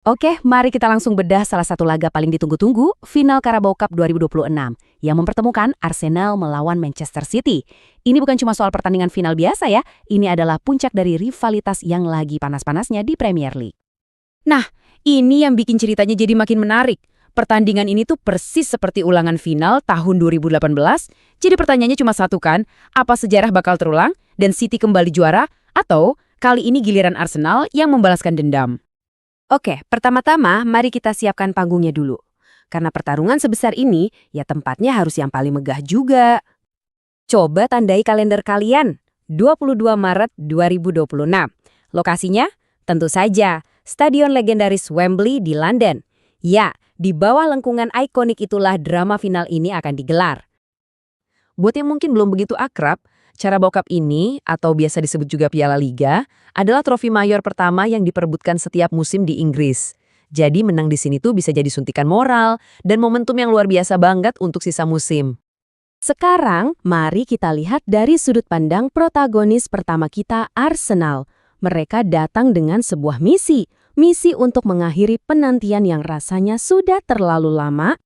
Oke, mari kita langsung bedah salah satu laga paling ditunggu-tunggu, final Carabao Cup 2026, yang mempertemukan Arsenal melawan Manchester City. Ini bukan cuma soal pertandingan final biasa ya, ini adalah puncak dari rivalitas yang lagi panas-panasnya di Premier League. Nah, ini yang bikin ceritanya jadi makin menarik. Pertandingan ini tuh persis seperti ulangan final tahun 2018, jadi pertanyaannya cuma satu kan, apa sejarah bakal terulang dan City kembali juara, atau kali ini giliran Arsenal yang membalaskan dendam? Oke, pertama-tama mari kita siapkan panggungnya dulu. Karena pertarungan sebesar ini, ya tempatnya harus yang paling megah juga. Coba tandai kalender kalian, 22 Maret 2026. Lokasinya? Tentu saja, Stadion legendaris Wembley di London. Ya, di bawah lengkungan ikonik itulah drama final ini akan digelar. Buat yang mungkin belum begitu akrab, Carabao Cup ini, atau biasa disebut juga Piala Liga, adalah trofi mayor pertama yang diperebutkan setiap musim di Inggris. Jadi menang di sini tuh bisa jadi suntikan moral dan momentum yang luar biasa banget untuk sisa musim. Sekarang, mari kita lihat dari sudut pandang protagonis pertama kita, Arsenal. Mereka datang dengan sebuah misi untuk mengakhiri penantian yang rasanya sudah terlalu lama.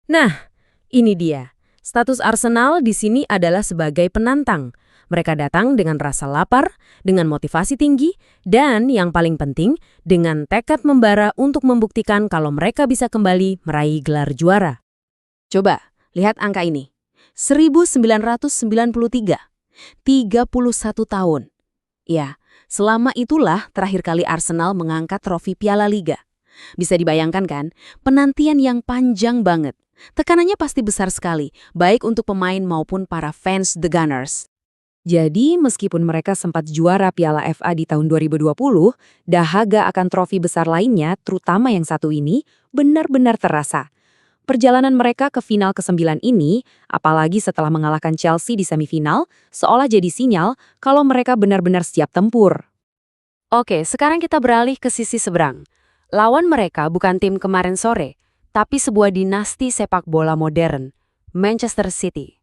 Nah, ini dia. Status Arsenal di sini adalah sebagai penantang. Mereka datang dengan rasa lapar, dengan motivasi tinggi, dan yang paling penting, dengan tekad membara untuk membuktikan kalau mereka bisa kembali meraih gelar juara. Coba, lihat angka ini. 1993, 31 tahun. Ya, selama itulah terakhir kali Arsenal mengangkat trofi Piala Liga. Bisa dibayangkan kan, penantian yang panjang banget. Tekanannya pasti besar sekali, baik untuk pemain maupun para fans The Gunners. Jadi, meskipun mereka sempat juara Piala FA di tahun 2020, dahaga akan trofi besar lainnya, terutama yang satu ini, benar-benar terasa. Perjalanan mereka ke final ke-9 ini, apalagi setelah mengalahkan Chelsea di semifinal, seolah jadi sinyal kalau mereka benar-benar siap tempur. Oke, sekarang kita beralih ke sisi seberang. Lawan mereka bukan tim kemarin sore, tapi sebuah dinasti sepak bola modern, Manchester City.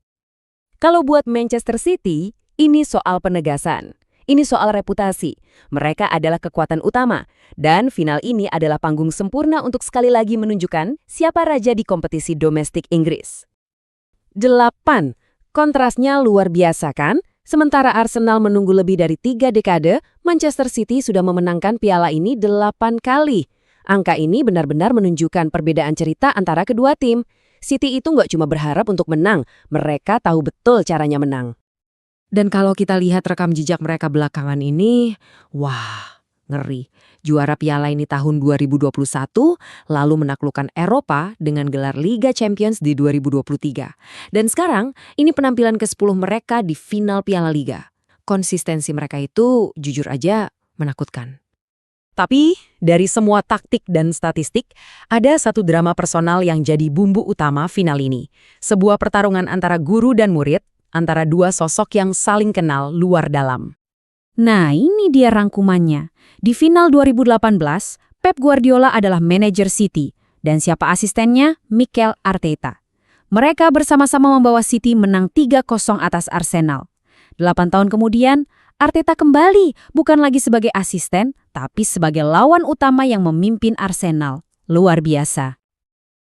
Kalau buat Manchester City, ini soal penegasan. Ini soal reputasi. Mereka adalah kekuatan utama. Dan final ini adalah panggung sempurna untuk sekali lagi menunjukkan siapa raja di kompetisi domestik Inggris. 8. Kontrasnya luar biasa kan? Sementara Arsenal menunggu lebih dari 3 dekade, Manchester City sudah memenangkan piala ini 8 kali. Angka ini benar-benar menunjukkan perbedaan cerita antara kedua tim. City itu nggak cuma berharap untuk menang, mereka tahu betul caranya menang. Dan kalau kita lihat rekam jejak mereka belakangan ini, wah, ngeri. Juara piala ini tahun 2021, lalu menaklukkan Eropa dengan gelar Liga Champions di 2023. Dan sekarang, ini penampilan ke-10 mereka di final Piala Liga. Konsistensi mereka itu, jujur aja, menakutkan. Tapi, dari semua taktik dan statistik, ada satu drama personal yang jadi bumbu utama final ini. Sebuah pertarungan antara guru dan murid, antara dua sosok yang saling kenal luar dalam. Nah, ini dia rangkumannya. Di final 2018, Pep Guardiola adalah manajer City, dan siapa asistennya? Mikel Arteta. Mereka bersama-sama membawa City menang 3-0 atas Arsenal. 8 tahun kemudian, Arteta kembali, bukan lagi sebagai asisten, tapi sebagai lawan utama yang memimpin Arsenal. Luar biasa.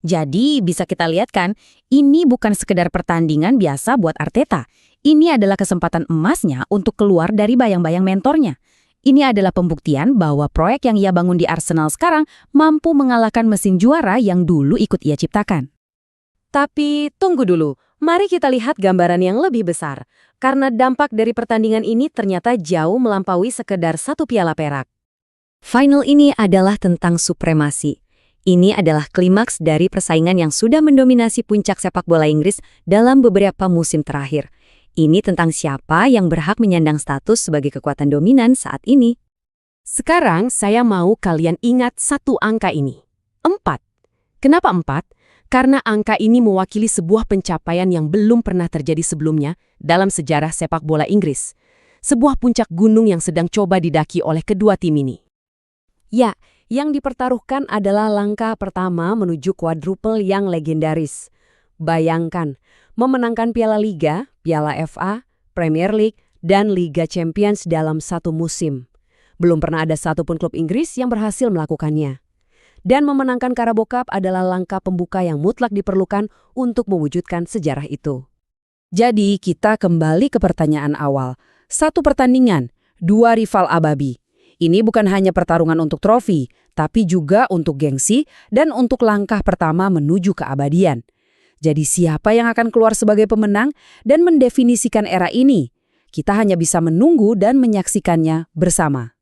Jadi bisa kita lihat kan, ini bukan sekedar pertandingan biasa buat Arteta. Ini adalah kesempatan emasnya untuk keluar dari bayang-bayang mentornya. Ini adalah pembuktian bahwa proyek yang ia bangun di Arsenal sekarang mampu mengalahkan mesin juara yang dulu ikut ia ciptakan. Tapi tunggu dulu, mari kita lihat gambaran yang lebih besar. Karena dampak dari pertandingan ini ternyata jauh melampaui sekedar satu piala perak. Final ini adalah tentang supremasi. Ini adalah klimaks dari persaingan yang sudah mendominasi puncak sepak bola Inggris dalam beberapa musim terakhir. Ini tentang siapa yang berhak menyandang status sebagai kekuatan dominan saat ini. Sekarang saya mau kalian ingat satu angka ini. 4. Kenapa 4? Karena angka ini mewakili sebuah pencapaian yang belum pernah terjadi sebelumnya dalam sejarah sepak bola Inggris. Sebuah puncak gunung yang sedang coba didaki oleh kedua tim ini. Ya, yang dipertaruhkan adalah langkah pertama menuju quadruple yang legendaris. Bayangkan, memenangkan Piala Liga, Piala FA, Premier League, dan Liga Champions dalam satu musim. Belum pernah ada satupun klub Inggris yang berhasil melakukannya. Dan memenangkan Carabao Cup adalah langkah pembuka yang mutlak diperlukan untuk mewujudkan sejarah itu. Jadi kita kembali ke pertanyaan awal. Satu pertandingan, dua rival ababi. Ini bukan hanya pertarungan untuk trofi, tapi juga untuk gengsi dan untuk langkah pertama menuju keabadian. Jadi siapa yang akan keluar sebagai pemenang dan mendefinisikan era ini? Kita hanya bisa menunggu dan menyaksikannya bersama.